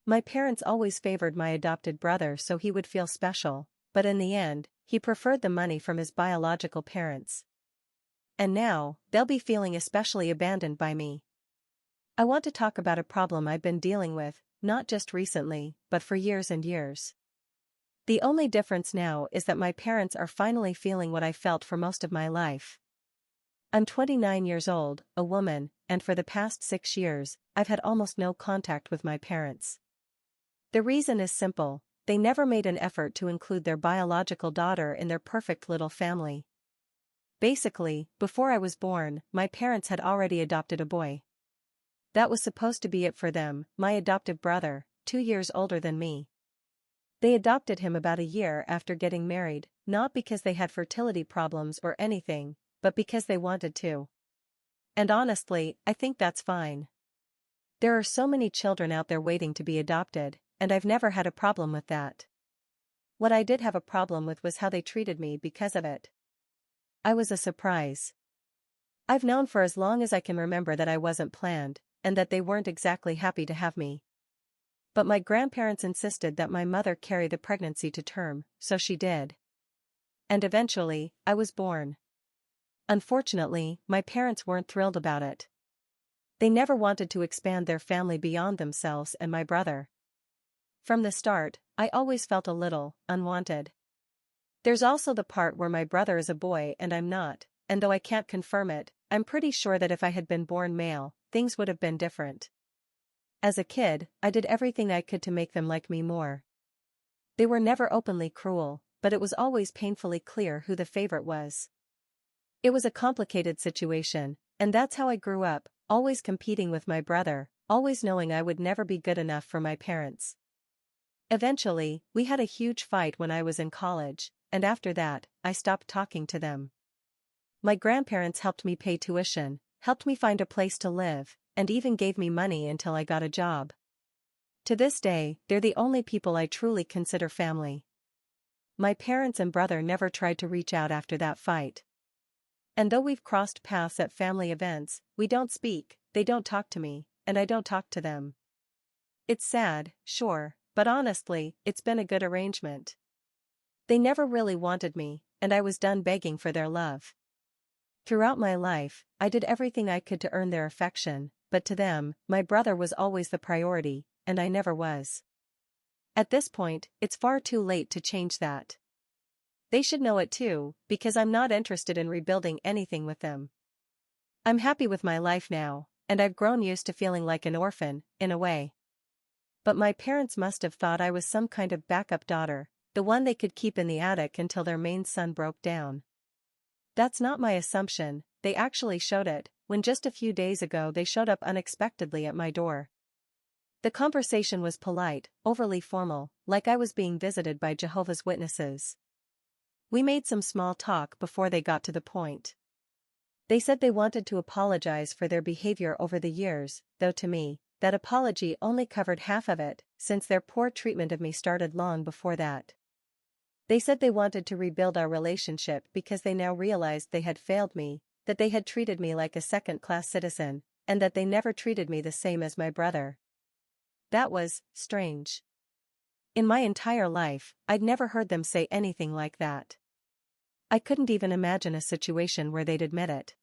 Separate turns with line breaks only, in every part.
My parents always favored my adopted brother so he would feel special, but in the end, he preferred the money from his biological parents. And now, they'll be feeling especially abandoned by me. I want to talk about a problem I've been dealing with, not just recently, but for years and years. The only difference now is that my parents are finally feeling what I felt for most of my life. I'm 29 years old, a woman, and for the past 6 years, I've had almost no contact with my parents. The reason is simple: they never made an effort to include their biological daughter in their perfect little family. Basically, before I was born, my parents had already adopted a boy. That was supposed to be it for them, my adoptive brother, 2 years older than me. They adopted him about a year after getting married, not because they had fertility problems or anything, but because they wanted to. And honestly, I think that's fine. There are so many children out there waiting to be adopted, and I've never had a problem with that. What I did have a problem with was how they treated me because of it. I was a surprise. I've known for as long as I can remember that I wasn't planned, and that they weren't exactly happy to have me. But my grandparents insisted that my mother carry the pregnancy to term, so she did. And eventually, I was born. Unfortunately, my parents weren't thrilled about it. They never wanted to expand their family beyond themselves and my brother. From the start, I always felt a little unwanted. There's also the part where my brother is a boy and I'm not, and though I can't confirm it, I'm pretty sure that if I had been born male, things would have been different. As a kid, I did everything I could to make them like me more. They were never openly cruel, but it was always painfully clear who the favorite was. It was a complicated situation, and that's how I grew up, always competing with my brother, always knowing I would never be good enough for my parents. Eventually, we had a huge fight when I was in college, and after that, I stopped talking to them. My grandparents helped me pay tuition, helped me find a place to live, and even gave me money until I got a job. To this day, they're the only people I truly consider family. My parents and brother never tried to reach out after that fight. And though we've crossed paths at family events, we don't speak, they don't talk to me, and I don't talk to them. It's sad, sure, but honestly, it's been a good arrangement. They never really wanted me, and I was done begging for their love. Throughout my life, I did everything I could to earn their affection, but to them, my brother was always the priority, and I never was. At this point, it's far too late to change that. They should know it too, because I'm not interested in rebuilding anything with them. I'm happy with my life now, and I've grown used to feeling like an orphan, in a way. But my parents must have thought I was some kind of backup daughter, the one they could keep in the attic until their main son broke down. That's not my assumption, they actually showed it, when just a few days ago they showed up unexpectedly at my door. The conversation was polite, overly formal, like I was being visited by Jehovah's Witnesses. We made some small talk before they got to the point. They said they wanted to apologize for their behavior over the years, though to me, that apology only covered half of it, since their poor treatment of me started long before that. They said they wanted to rebuild our relationship because they now realized they had failed me, that they had treated me like a second-class citizen, and that they never treated me the same as my brother. That was strange. In my entire life, I'd never heard them say anything like that. I couldn't even imagine a situation where they'd admit it.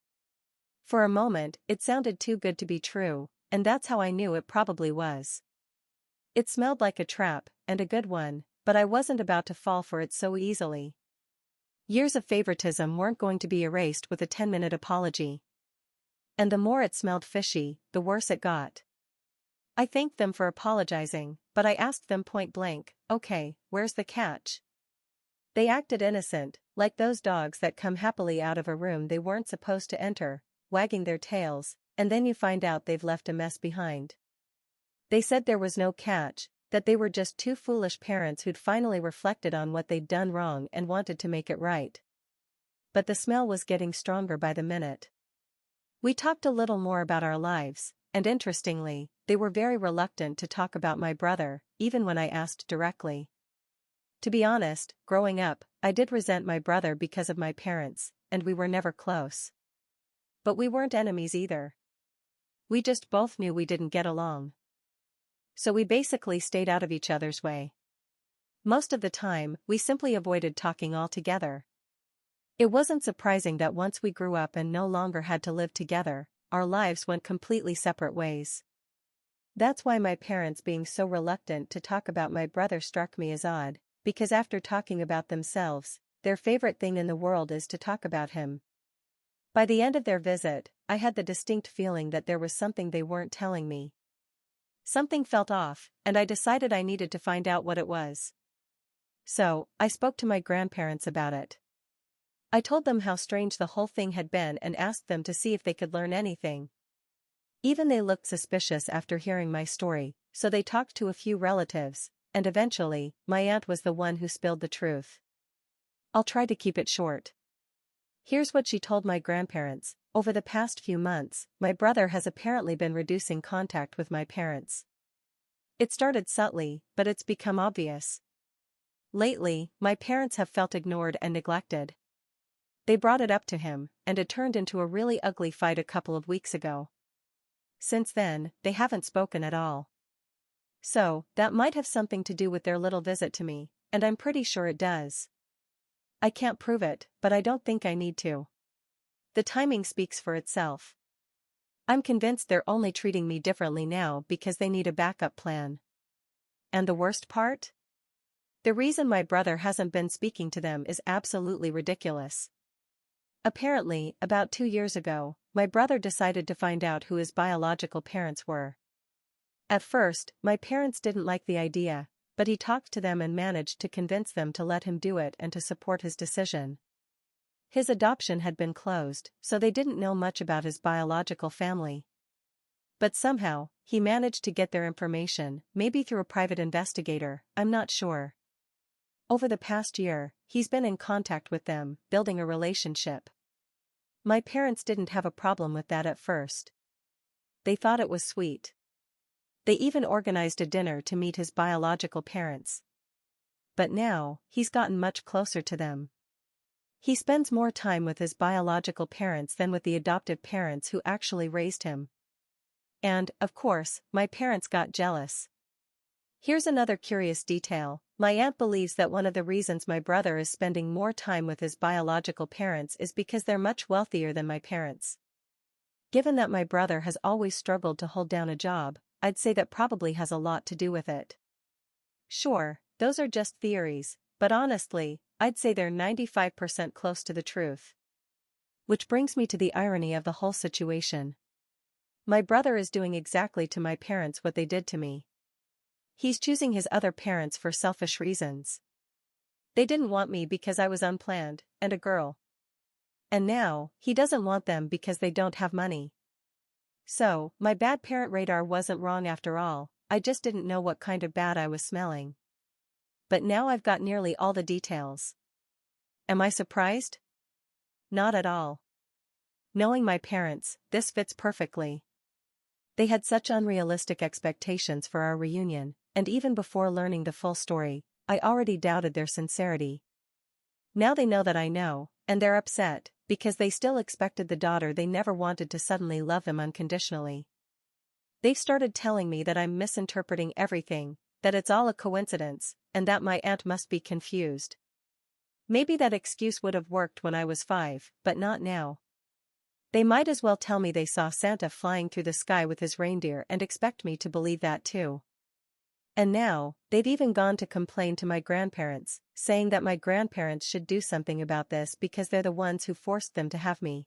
For a moment, it sounded too good to be true, and that's how I knew it probably was. It smelled like a trap, and a good one, but I wasn't about to fall for it so easily. Years of favoritism weren't going to be erased with a 10-minute apology. And the more it smelled fishy, the worse it got. I thanked them for apologizing, but I asked them point blank, okay, where's the catch? They acted innocent, like those dogs that come happily out of a room they weren't supposed to enter, wagging their tails, and then you find out they've left a mess behind. They said there was no catch, that they were just two foolish parents who'd finally reflected on what they'd done wrong and wanted to make it right. But the smell was getting stronger by the minute. We talked a little more about our lives, and interestingly, they were very reluctant to talk about my brother, even when I asked directly. To be honest, growing up, I did resent my brother because of my parents, and we were never close. But we weren't enemies either. We just both knew we didn't get along. so we basically stayed out of each other's way. Most of the time, we simply avoided talking altogether. It wasn't surprising that once we grew up and no longer had to live together, our lives went completely separate ways. That's why my parents being so reluctant to talk about my brother struck me as odd, because after talking about themselves, their favorite thing in the world is to talk about him. By the end of their visit, I had the distinct feeling that there was something they weren't telling me. Something felt off, and I decided I needed to find out what it was. So, I spoke to my grandparents about it. I told them how strange the whole thing had been and asked them to see if they could learn anything. Even they looked suspicious after hearing my story, so they talked to a few relatives, and eventually, my aunt was the one who spilled the truth. I'll try to keep it short. Here's what she told my grandparents: over the past few months, my brother has apparently been reducing contact with my parents. It started subtly, but it's become obvious. Lately, my parents have felt ignored and neglected. They brought it up to him, and it turned into a really ugly fight a couple of weeks ago. Since then, they haven't spoken at all. So, that might have something to do with their little visit to me, and I'm pretty sure it does. I can't prove it, but I don't think I need to. The timing speaks for itself. I'm convinced they're only treating me differently now because they need a backup plan. And the worst part? The reason my brother hasn't been speaking to them is absolutely ridiculous. Apparently, about 2 years ago, my brother decided to find out who his biological parents were. At first, my parents didn't like the idea, but he talked to them and managed to convince them to let him do it and to support his decision. His adoption had been closed, so they didn't know much about his biological family. But somehow, he managed to get their information, maybe through a private investigator, I'm not sure. Over the past year, he's been in contact with them, building a relationship. My parents didn't have a problem with that at first. They thought it was sweet. They even organized a dinner to meet his biological parents. But now, he's gotten much closer to them. He spends more time with his biological parents than with the adoptive parents who actually raised him. And, of course, my parents got jealous. Here's another curious detail: my aunt believes that one of the reasons my brother is spending more time with his biological parents is because they're much wealthier than my parents. Given that my brother has always struggled to hold down a job, I'd say that probably has a lot to do with it. Sure, those are just theories, but honestly, I'd say they're 95% close to the truth. Which brings me to the irony of the whole situation. My brother is doing exactly to my parents what they did to me. He's choosing his other parents for selfish reasons. They didn't want me because I was unplanned, and a girl. And now, he doesn't want them because they don't have money. So, my bad parent radar wasn't wrong after all, I just didn't know what kind of bad I was smelling. But now I've got nearly all the details. Am I surprised? Not at all. Knowing my parents, this fits perfectly. They had such unrealistic expectations for our reunion, and even before learning the full story, I already doubted their sincerity. Now they know that I know, and they're upset, because they still expected the daughter they never wanted to suddenly love them unconditionally. They've started telling me that I'm misinterpreting everything, that it's all a coincidence, and that my aunt must be confused. Maybe that excuse would have worked when I was 5, but not now. They might as well tell me they saw Santa flying through the sky with his reindeer and expect me to believe that too. And now, they've even gone to complain to my grandparents, saying that my grandparents should do something about this because they're the ones who forced them to have me.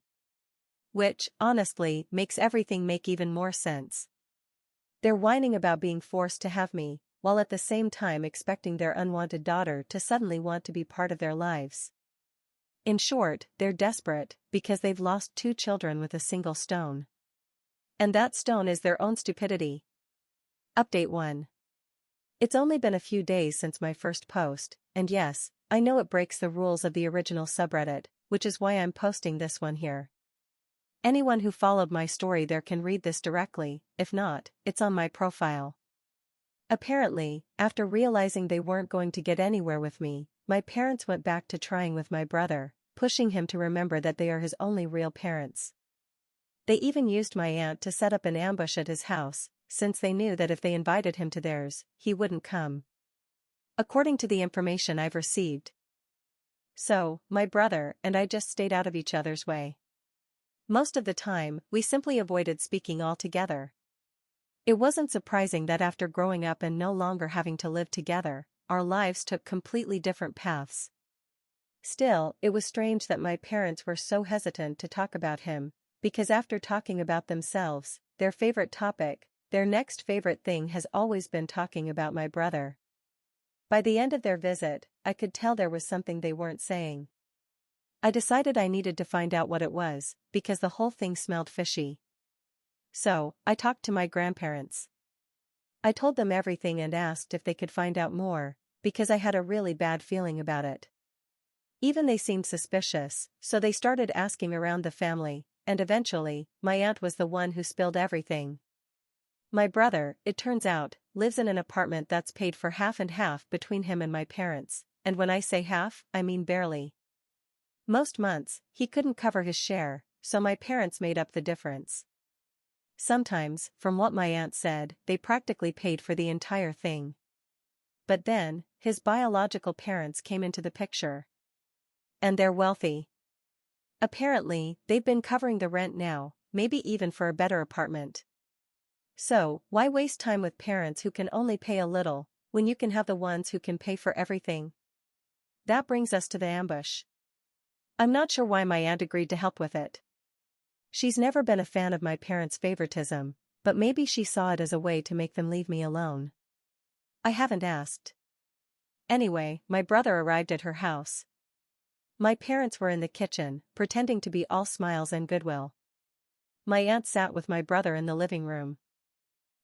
Which, honestly, makes everything make even more sense. They're whining about being forced to have me, while at the same time expecting their unwanted daughter to suddenly want to be part of their lives. In short, they're desperate, because they've lost 2 children with a single stone. And that stone is their own stupidity. Update 1. It's only been a few days since my first post, and yes, I know it breaks the rules of the original subreddit, which is why I'm posting this one here. Anyone who followed my story there can read this directly, if not, it's on my profile. Apparently, after realizing they weren't going to get anywhere with me, my parents went back to trying with my brother, pushing him to remember that they are his only real parents. They even used my aunt to set up an ambush at his house, since they knew that if they invited him to theirs, he wouldn't come. According to the information I've received. So, my brother and I just stayed out of each other's way. Most of the time, we simply avoided speaking altogether. It wasn't surprising that after growing up and no longer having to live together, our lives took completely different paths. Still, it was strange that my parents were so hesitant to talk about him, because after talking about themselves, their favorite topic, their next favorite thing has always been talking about my brother. By the end of their visit, I could tell there was something they weren't saying. I decided I needed to find out what it was, because the whole thing smelled fishy. So, I talked to my grandparents. I told them everything and asked if they could find out more, because I had a really bad feeling about it. Even they seemed suspicious, so they started asking around the family, and eventually, my aunt was the one who spilled everything. My brother, it turns out, lives in an apartment that's paid for half and half between him and my parents, and when I say half, I mean barely. Most months, he couldn't cover his share, so my parents made up the difference. Sometimes, from what my aunt said, they practically paid for the entire thing. But then, his biological parents came into the picture. And they're wealthy. Apparently, they've been covering the rent now, maybe even for a better apartment. So, why waste time with parents who can only pay a little, when you can have the ones who can pay for everything? That brings us to the ambush. I'm not sure why my aunt agreed to help with it. She's never been a fan of my parents' favoritism, but maybe she saw it as a way to make them leave me alone. I haven't asked. Anyway, my brother arrived at her house. My parents were in the kitchen, pretending to be all smiles and goodwill. My aunt sat with my brother in the living room.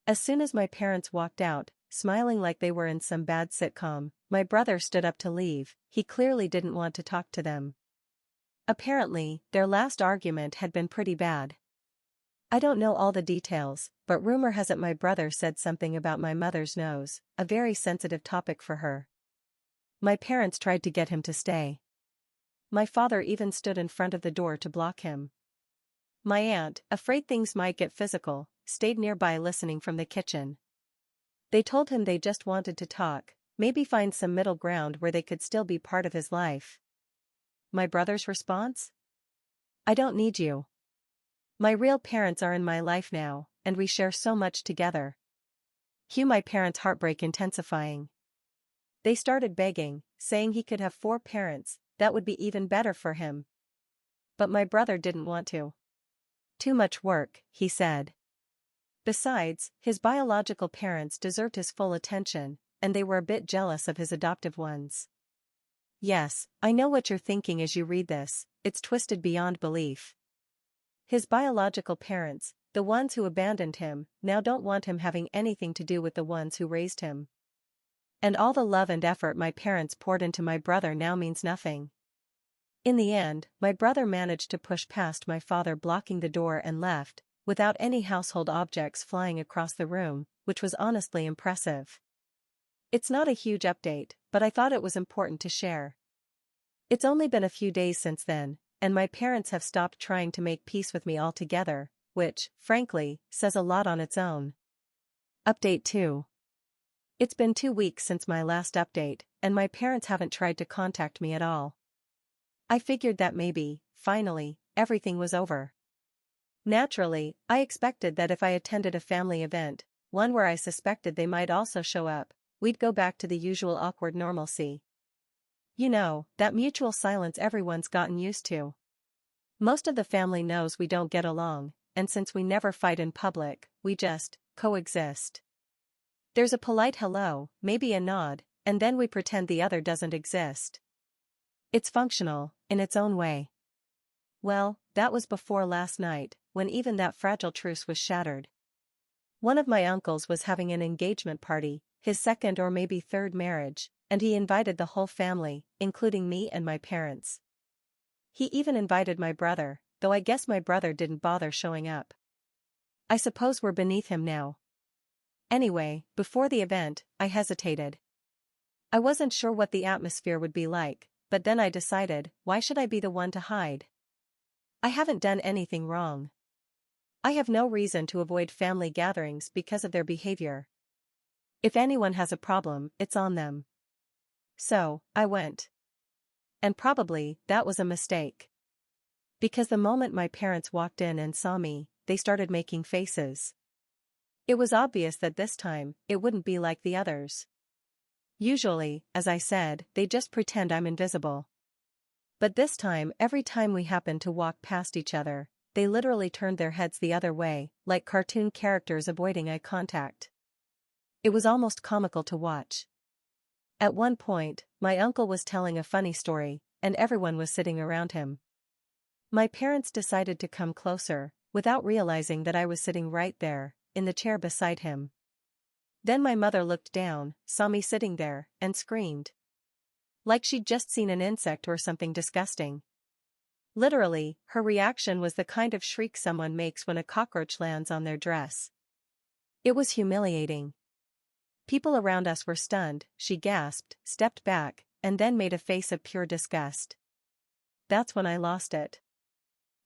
As soon as my parents walked out, smiling like they were in some bad sitcom, my brother stood up to leave. He clearly didn't want to talk to them. Apparently, their last argument had been pretty bad. I don't know all the details, but rumor has it my brother said something about my mother's nose, a very sensitive topic for her. My parents tried to get him to stay. My father even stood in front of the door to block him. My aunt, afraid things might get physical, stayed nearby listening from the kitchen. They told him they just wanted to talk, maybe find some middle ground where they could still be part of his life. My brother's response? I don't need you. My real parents are in my life now, and we share so much together. Cue my parents' heartbreak intensifying. They started begging, saying he could have 4 parents, that would be even better for him. But my brother didn't want to. Too much work, he said. Besides, his biological parents deserved his full attention, and they were a bit jealous of his adoptive ones. Yes, I know what you're thinking as you read this, it's twisted beyond belief. His biological parents, the ones who abandoned him, now don't want him having anything to do with the ones who raised him. And all the love and effort my parents poured into my brother now means nothing. In the end, my brother managed to push past my father blocking the door and left, without any household objects flying across the room, which was honestly impressive. It's not a huge update, but I thought it was important to share. It's only been a few days since then, and my parents have stopped trying to make peace with me altogether, which, frankly, says a lot on its own. Update 2. It's been 2 weeks since my last update, and my parents haven't tried to contact me at all. I figured that maybe, finally, everything was over. Naturally, I expected that if I attended a family event, one where I suspected they might also show up, we'd go back to the usual awkward normalcy. You know, that mutual silence everyone's gotten used to. Most of the family knows we don't get along, and since we never fight in public, we just coexist. There's a polite hello, maybe a nod, and then we pretend the other doesn't exist. It's functional, in its own way. Well, that was before last night, when even that fragile truce was shattered. One of my uncles was having an engagement party, his 2nd or maybe 3rd marriage, and he invited the whole family, including me and my parents. He even invited my brother, though I guess my brother didn't bother showing up. I suppose we're beneath him now. Anyway, before the event, I hesitated. I wasn't sure what the atmosphere would be like, but then I decided, why should I be the one to hide? I haven't done anything wrong. I have no reason to avoid family gatherings because of their behavior. If anyone has a problem, it's on them. So, I went. And probably, that was a mistake. Because the moment my parents walked in and saw me, they started making faces. It was obvious that this time, it wouldn't be like the others. Usually, as I said, they just pretend I'm invisible. But this time, every time we happened to walk past each other, they literally turned their heads the other way, like cartoon characters avoiding eye contact. It was almost comical to watch. At one point, my uncle was telling a funny story, and everyone was sitting around him. My parents decided to come closer, without realizing that I was sitting right there, in the chair beside him. Then my mother looked down, saw me sitting there, and screamed. Like she'd just seen an insect or something disgusting. Literally, her reaction was the kind of shriek someone makes when a cockroach lands on their dress. It was humiliating. People around us were stunned, she gasped, stepped back, and then made a face of pure disgust. That's when I lost it.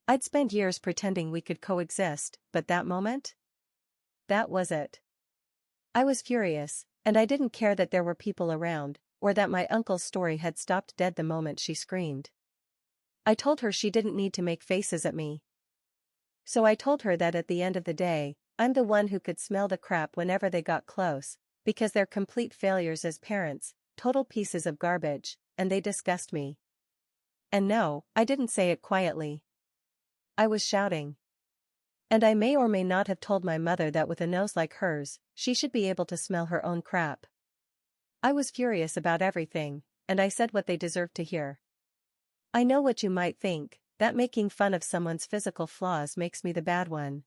I'd spent years pretending we could coexist, but that moment? That was it. I was furious, and I didn't care that there were people around, or that my uncle's story had stopped dead the moment she screamed. I told her she didn't need to make faces at me. So I told her that at the end of the day, I'm the one who could smell the crap whenever they got close, because they're complete failures as parents, total pieces of garbage, and they disgust me. And no, I didn't say it quietly. I was shouting. And I may or may not have told my mother that with a nose like hers, she should be able to smell her own crap. I was furious about everything, and I said what they deserved to hear. I know what you might think, that making fun of someone's physical flaws makes me the bad one.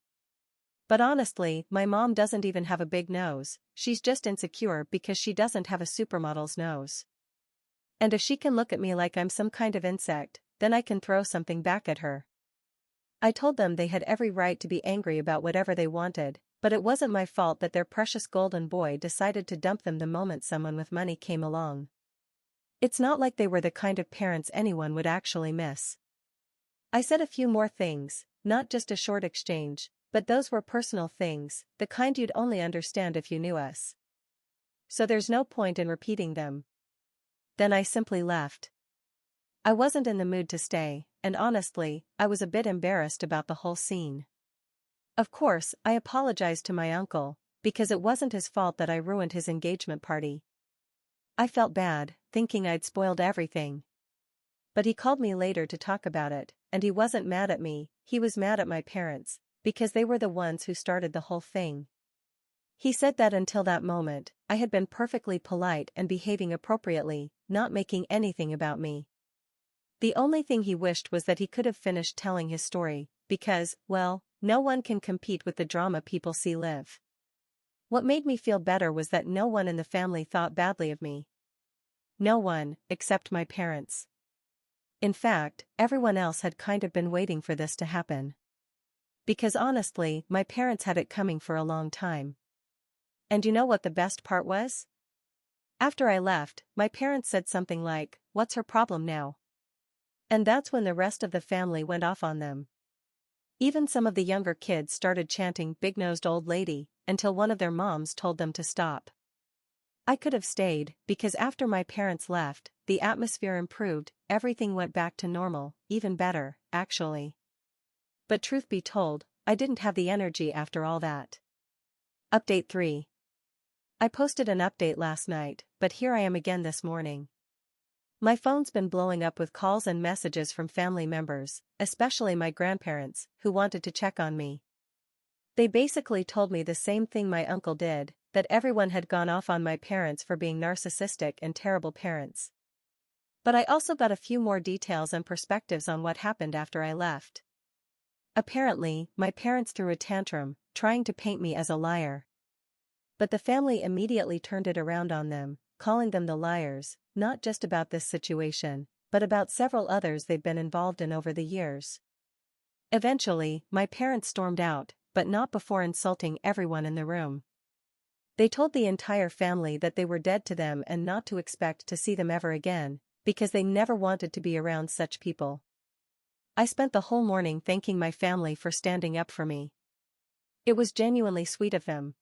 But honestly, my mom doesn't even have a big nose, she's just insecure because she doesn't have a supermodel's nose. And if she can look at me like I'm some kind of insect, then I can throw something back at her. I told them they had every right to be angry about whatever they wanted, but it wasn't my fault that their precious golden boy decided to dump them the moment someone with money came along. It's not like they were the kind of parents anyone would actually miss. I said a few more things, not just a short exchange, but those were personal things, the kind you'd only understand if you knew us. So there's no point in repeating them. Then I simply left. I wasn't in the mood to stay, and honestly, I was a bit embarrassed about the whole scene. Of course, I apologized to my uncle, because it wasn't his fault that I ruined his engagement party. I felt bad, thinking I'd spoiled everything. But he called me later to talk about it, and he wasn't mad at me, he was mad at my parents, because they were the ones who started the whole thing. He said that until that moment, I had been perfectly polite and behaving appropriately, not making anything about me. The only thing he wished was that he could have finished telling his story, because, well, no one can compete with the drama people see live. What made me feel better was that no one in the family thought badly of me. No one, except my parents. In fact, everyone else had kind of been waiting for this to happen. Because honestly, my parents had it coming for a long time. And you know what the best part was? After I left, my parents said something like, "What's her problem now?" And that's when the rest of the family went off on them. Even some of the younger kids started chanting "big-nosed old lady," until one of their moms told them to stop. I could have stayed, because after my parents left, the atmosphere improved, everything went back to normal, even better, actually. But truth be told, I didn't have the energy after all that. Update 3. I posted an update last night, but here I am again this morning. My phone's been blowing up with calls and messages from family members, especially my grandparents, who wanted to check on me. They basically told me the same thing my uncle did, that everyone had gone off on my parents for being narcissistic and terrible parents. But I also got a few more details and perspectives on what happened after I left. Apparently, my parents threw a tantrum, trying to paint me as a liar. But the family immediately turned it around on them, calling them the liars, not just about this situation, but about several others they've been involved in over the years. Eventually, my parents stormed out, but not before insulting everyone in the room. They told the entire family that they were dead to them and not to expect to see them ever again, because they never wanted to be around such people. I spent the whole morning thanking my family for standing up for me. It was genuinely sweet of them.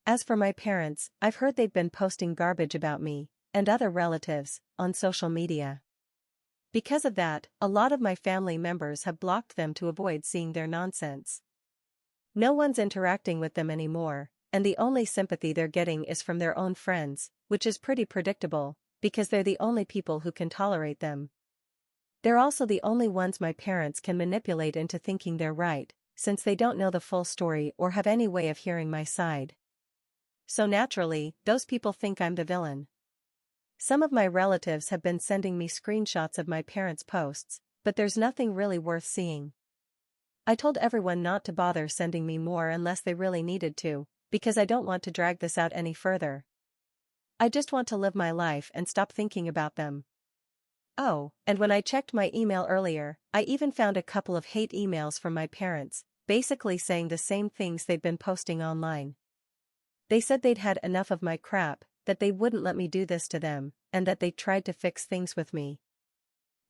As for my parents, I've heard they've been posting garbage about me, and other relatives, on social media. Because of that, a lot of my family members have blocked them to avoid seeing their nonsense. No one's interacting with them anymore, and the only sympathy they're getting is from their own friends, which is pretty predictable, because they're the only people who can tolerate them. They're also the only ones my parents can manipulate into thinking they're right, since they don't know the full story or have any way of hearing my side. So naturally, those people think I'm the villain. Some of my relatives have been sending me screenshots of my parents' posts, but there's nothing really worth seeing. I told everyone not to bother sending me more unless they really needed to, because I don't want to drag this out any further. I just want to live my life and stop thinking about them. Oh, and when I checked my email earlier, I even found a couple of hate emails from my parents, basically saying the same things they'd been posting online. They said they'd had enough of my crap, that they wouldn't let me do this to them, and that they tried to fix things with me.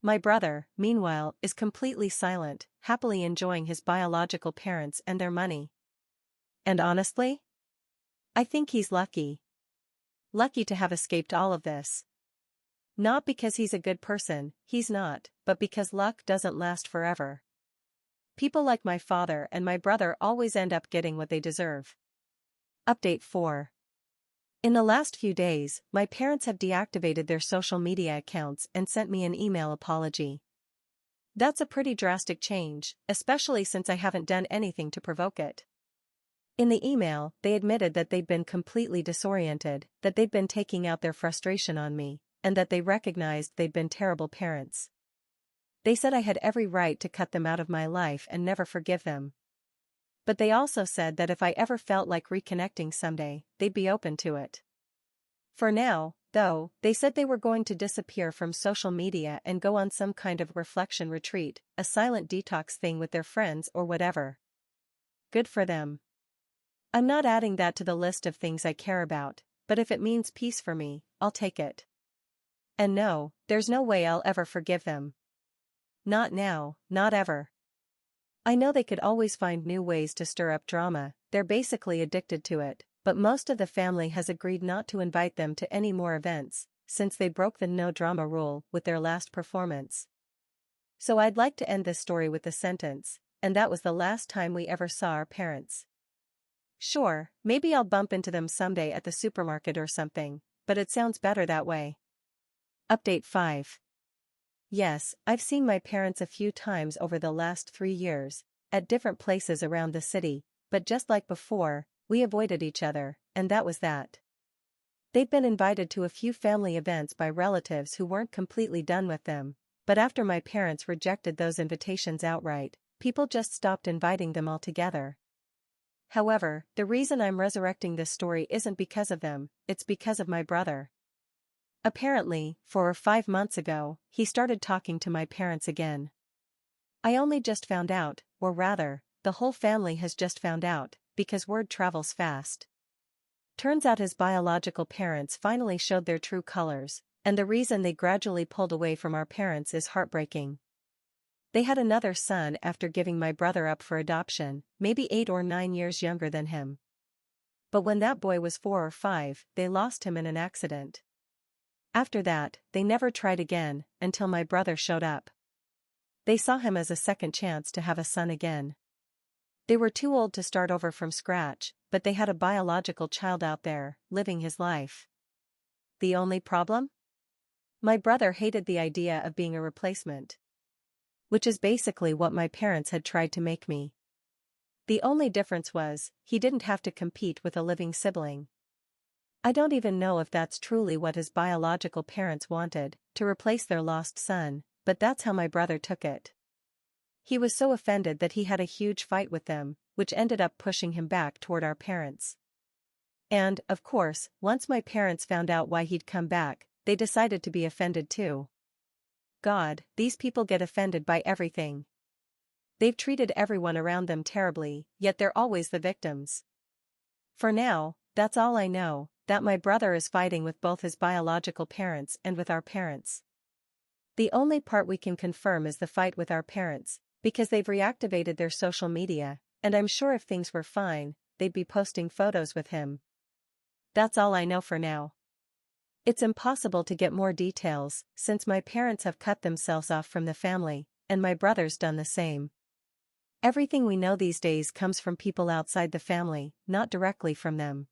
My brother, meanwhile, is completely silent, happily enjoying his biological parents and their money. And honestly, I think he's lucky. Lucky to have escaped all of this. Not because he's a good person, he's not, but because luck doesn't last forever. People like my father and my brother always end up getting what they deserve. Update 4. In the last few days, my parents have deactivated their social media accounts and sent me an email apology. That's a pretty drastic change, especially since I haven't done anything to provoke it. In the email, they admitted that they'd been completely disoriented, that they'd been taking out their frustration on me, and that they recognized they'd been terrible parents. They said I had every right to cut them out of my life and never forgive them. But they also said that if I ever felt like reconnecting someday, they'd be open to it. For now, though, they said they were going to disappear from social media and go on some kind of reflection retreat, a silent detox thing with their friends or whatever. Good for them. I'm not adding that to the list of things I care about, but if it means peace for me, I'll take it. And no, there's no way I'll ever forgive them. Not now, not ever. I know they could always find new ways to stir up drama, they're basically addicted to it, but most of the family has agreed not to invite them to any more events, since they broke the no drama rule with their last performance. So I'd like to end this story with the sentence, and that was the last time we ever saw our parents. Sure, maybe I'll bump into them someday at the supermarket or something, but it sounds better that way. Update 5. Yes, I've seen my parents a few times over the last 3 years, at different places around the city, but just like before, we avoided each other, and that was that. They'd been invited to a few family events by relatives who weren't completely done with them, but after my parents rejected those invitations outright, people just stopped inviting them altogether. However, the reason I'm resurrecting this story isn't because of them, it's because of my brother. Apparently, 4 or 5 months ago, he started talking to my parents again. I only just found out, or rather, the whole family has just found out, because word travels fast. Turns out his biological parents finally showed their true colors, and the reason they gradually pulled away from our parents is heartbreaking. They had another son after giving my brother up for adoption, maybe 8 or 9 years younger than him. But when that boy was 4 or 5, they lost him in an accident. After that, they never tried again, until my brother showed up. They saw him as a second chance to have a son again. They were too old to start over from scratch, but they had a biological child out there, living his life. The only problem? My brother hated the idea of being a replacement. Which is basically what my parents had tried to make me. The only difference was, he didn't have to compete with a living sibling. I don't even know if that's truly what his biological parents wanted, to replace their lost son, but that's how my brother took it. He was so offended that he had a huge fight with them, which ended up pushing him back toward our parents. And, of course, once my parents found out why he'd come back, they decided to be offended too. God, these people get offended by everything. They've treated everyone around them terribly, yet they're always the victims. For now, that's all I know, that my brother is fighting with both his biological parents and with our parents. The only part we can confirm is the fight with our parents, because they've reactivated their social media, And I'm sure if things were fine, they'd be posting photos with him. That's all I know for now. It's impossible to get more details, since my parents have cut themselves off from the family, and my brother's done the same. Everything we know these days comes from people outside the family, not directly from them.